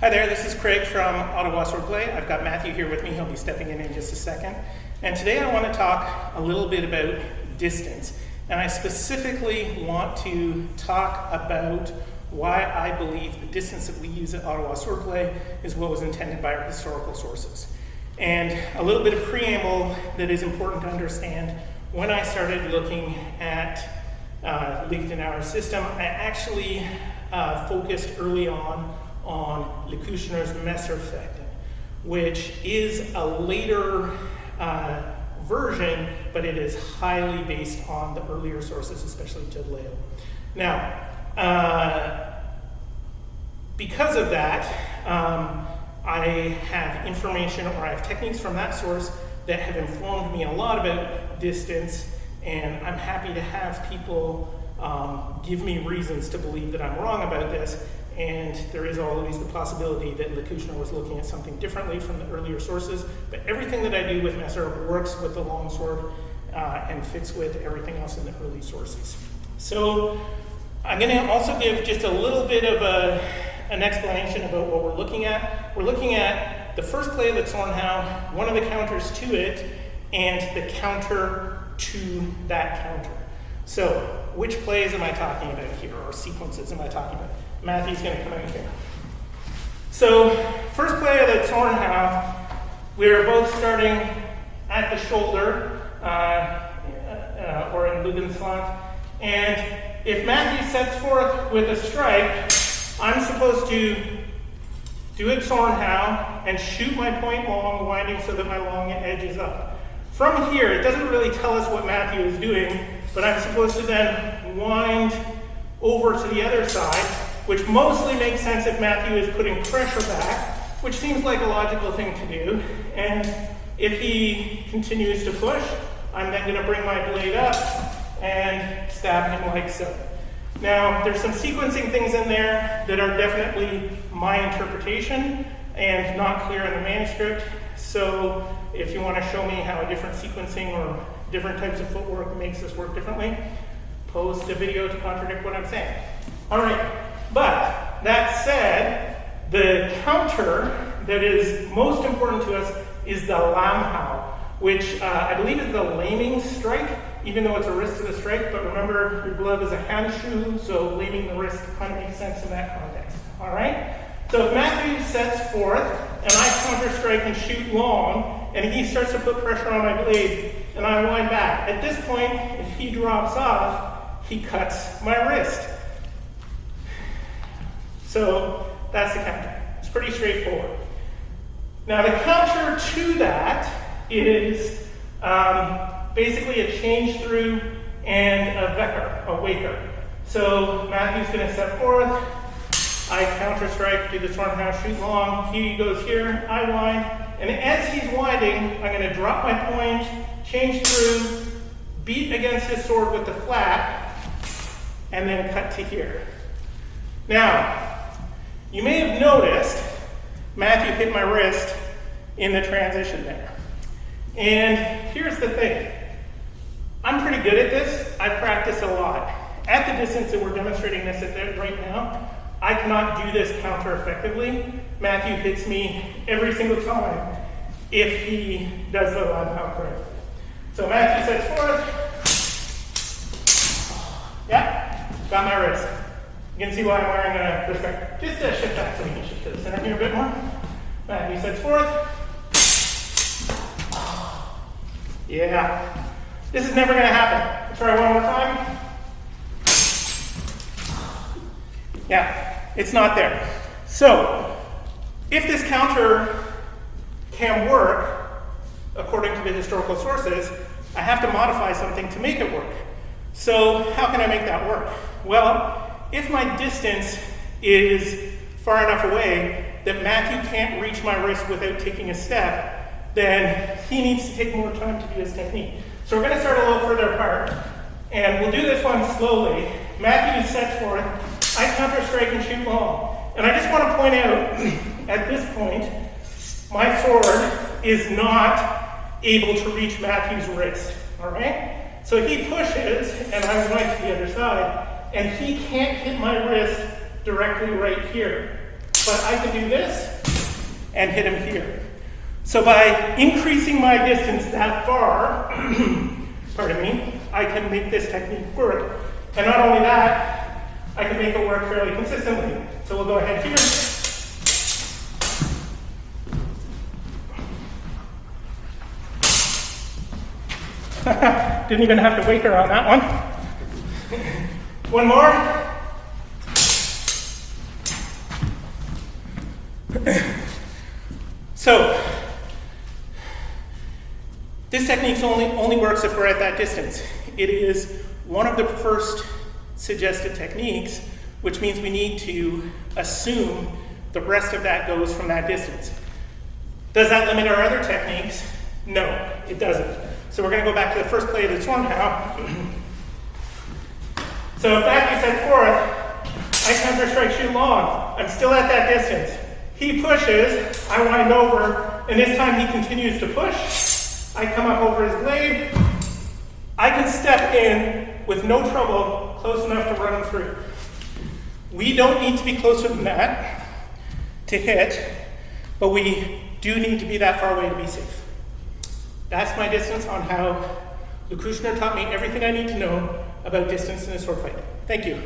Hi there, this is Craig from Ottawa Swordplay. I've got Matthew here with me. He'll be stepping in just a second. And today I want to talk a little bit about distance. And I specifically want to talk about why I believe the distance that we use at Ottawa Swordplay is what was intended by our historical sources. And a little bit of preamble that is important to understand. When I started looking at Lecküchner's system, I actually focused early on Lecküchner's Messerfechtchens, which is a later version, but it is highly based on the earlier sources, especially Johannes. Now, because of that, I have information or I have techniques from that source that have informed me a lot about distance, and I'm happy to have people give me reasons to believe that I'm wrong about this. And there is always the possibility that Lecküchner was looking at something differently from the earlier sources. But everything that I do with Messer works with the longsword and fits with everything else in the early sources. So I'm going to also give just a little bit of an explanation about what we're looking at. We're looking at the first play of the Zornhau, one of the counters to it, and the counter to that counter. So which plays am I talking about here, or sequences am I talking about? Matthew's going to come in here. So, first play of the Zornhau, we're both starting at the shoulder, or in Lugensland, and if Matthew sets forth with a strike, I'm supposed to do a Zornhau and shoot my point long, winding so that my long edge is up. From here, it doesn't really tell us what Matthew is doing, but I'm supposed to then wind over to the other side, which mostly makes sense if Matthew is putting pressure back, which seems like a logical thing to do. And if he continues to push, I'm then going to bring my blade up and stab him like so. Now, there's some sequencing things in there that are definitely my interpretation and not clear in the manuscript. So if you want to show me how a different sequencing or different types of footwork makes this work differently, post a video to contradict what I'm saying. All right. But that said, the counter that is most important to us is the Lamhau, which I believe is the laming strike, even though it's a wrist to the strike. But remember, your glove is a handshoe, so laming the wrist kind of makes sense in that context. All right? So if Matthew sets forth, and I counter strike and shoot long, and he starts to put pressure on my blade, and I wind back. At this point, if he drops off, he cuts my wrist. So that's the counter. It's pretty straightforward. Now the counter to that is basically a change through and a wecker, a waker. So Matthew's going to step forth. I counter strike, do the Zornhau, shoot long. He goes here, I wind. And as he's winding, I'm going to drop my point, change through, beat against his sword with the flat, and then cut to here. Now, you may have noticed Matthew hit my wrist in the transition there. And here's the thing. I'm pretty good at this. I practice a lot. At the distance that we're demonstrating this at right now, I cannot do this counter effectively. Matthew hits me every single time if he does the Lamhau correctly. So Matthew sets forth. Yeah, got my wrist. You can see why I'm wearing a respect. Just shift back so we can shift to the center here a bit more. Matthew sets forth. Yeah. This is never going to happen. Let's try one more time. Yeah, it's not there. So, if this counter can work, according to the historical sources, I have to modify something to make it work. So, how can I make that work? Well, if my distance is far enough away that Matthew can't reach my wrist without taking a step, then he needs to take more time to do his technique. So we're going to start a little further apart, and we'll do this one slowly. Matthew sets forth, I counter strike and shoot long. And I just want to point out, at this point, my sword is not able to reach Matthew's wrist, all right? So he pushes, and I wind to the other side, and he can't hit my wrist directly right here. but I can do this and hit him here. So by increasing my distance that far, pardon me, I can make this technique work. And not only that, I can make it work fairly consistently. So we'll go ahead here. Didn't even have to wake her on that one. One more. So, this technique only works if we're at that distance. It is one of the first suggested techniques, which means we need to assume the rest of that goes from that distance. Does that limit our other techniques? No, it doesn't. So we're going to go back to the first play of the Zornhau. So if back you set forth, I counter-strike shoot long. I'm still at that distance. He pushes, I wind over, and this time he continues to push. I come up over his blade. I can step in with no trouble, close enough to run him through. We don't need to be closer than that to hit, but we do need to be that far away to be safe. That's my distance on how Lecküchner taught me everything I need to know about distance in a sword fight. Thank you.